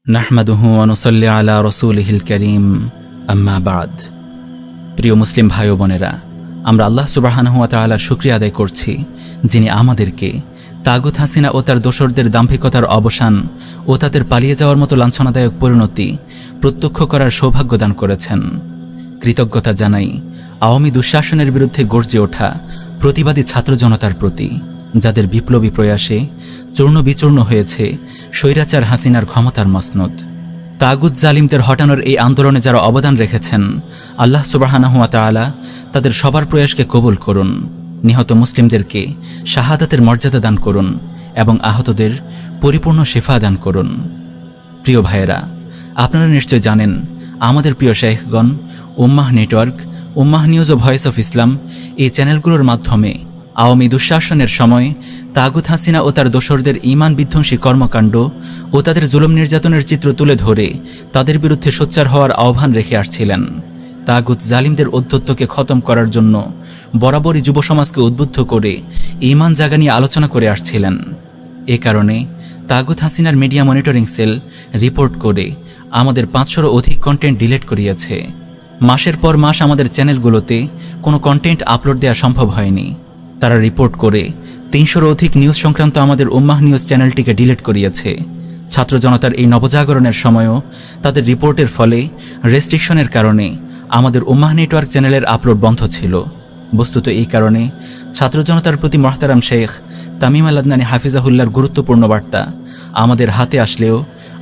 নাহমাদুহু ওয়া নুসাল্লি আলা রাসূলিহিল কারীম আম্মা বাদ। প্রিয় মুসলিম ভাই ও বোনেরা, আমরা আল্লাহ সুবহানাহু ওয়া তাআলার শুকরিয়া আদায় করছি, যিনি আমাদেরকে তাগুত হাসিনা ও তার দোসরদের দাম্ভিকতার অবসান ও তাদের পালিয়ে যাওয়ার মতো লাঞ্ছনাদায়ক পরিণতি প্রত্যক্ষ করার সৌভাগ্য দান করেছেন। কৃতজ্ঞতা জানাই আওয়ামী দুঃশাসনের বিরুদ্ধে গর্জে ওঠা প্রতিবাদী ছাত্র জনতার প্রতি, যাদের বিপ্লবী প্রয়াসে চূর্ণ বিচূর্ণ হয়েছে স্বৈরাচার হাসিনার ক্ষমতার মসনদ। তাগুত জালিমদের হটানোর এই আন্দোলনে যারা অবদান রেখেছেন, আল্লাহ সুবহানাহু ওয়া তাআলা তাদের সবার প্রয়াসকে কবুল করুন, নিহত মুসলিমদেরকে শাহাদাতের মর্যাদা দান করুন এবং আহতদের পরিপূর্ণ শেফা দান করুন। প্রিয় ভাইয়েরা, আপনারা নিশ্চয় জানেন আমাদের প্রিয় শাইখগণ উম্মাহ নেটওয়ার্ক, উম্মাহ নিউজ ও ভয়েস অফ ইসলাম এই চ্যানেলগুলোর মাধ্যমে আওয়ামী দুঃশাসনের সময় তাগুত হাসিনা ও তার দোসরদের ঈমান বিধ্বংসী কর্মকাণ্ড ও তাদের জুলুম নির্যাতনের চিত্র তুলে ধরে তাদের বিরুদ্ধে সোচ্চার হওয়ার আহ্বান রেখে আসছিলেন। তাগুত জালিমদের ঔদ্ধত্যকে খতম করার জন্য বরাবরই যুব সমাজকে উদ্বুদ্ধ করে ঈমান জাগা নিয়ে আলোচনা করে আসছিলেন। এ কারণে তাগুত হাসিনার মিডিয়া মনিটরিং সেল রিপোর্ট করে আমাদের 500-এরও অধিক কন্টেন্ট ডিলিট করিয়েছে। মাসের পর মাস আমাদের চ্যানেলগুলোতে কোনো কন্টেন্ট আপলোড দেওয়া সম্ভব হয়নি। তারা রিপোর্ট করে 300-এরও অধিক নিউজ সংক্রান্ত আমাদের উম্মাহ নিউজ চ্যানেলটিকে ডিলিট করিয়েছে। ছাত্র জনতার এই নবজাগরণের সময়ও তাদের রিপোর্টের ফলে রেস্ট্রিকশনের কারণে আমাদের উম্মাহ নেটওয়ার্ক চ্যানেলের আপলোড বন্ধ ছিল। বস্তুত এই কারণে ছাত্র জনতার প্রতি মোহতারাম শেখ তামিম আল আদনানী হাফিজাহুল্লাহর গুরুত্বপূর্ণ বার্তা আমাদের হাতে আসলেও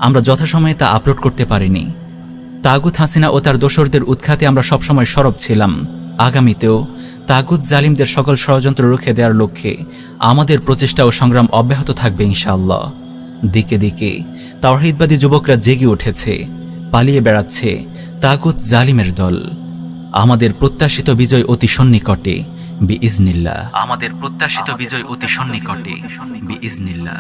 আমরা যথাসময়ে তা আপলোড করতে পারিনি। তাগুত হাসিনা ও তার দোসরদের উৎখাতে আমরা সবসময় সরব ছিলাম। আগামীতেও তাগুত জালিমদের সকল ষড়যন্ত্র রুখে দেওয়ার লক্ষ্যে আমাদের প্রচেষ্টা ও সংগ্রাম অব্যাহত থাকবে ইনশাআল্লাহ। দিকে দিকে তাওহীদবাদী যুবকরা জেগে উঠেছে, পালিয়ে বেড়াচ্ছে তাগুত জালিমের দল। আমাদের প্রত্যাশিত বিজয় অতি সন্নিকটে বিইজনিল্লাহ। আমাদের প্রত্যাশিত বিজয় অতি সন্নিকটে বিইজনিল্লাহ।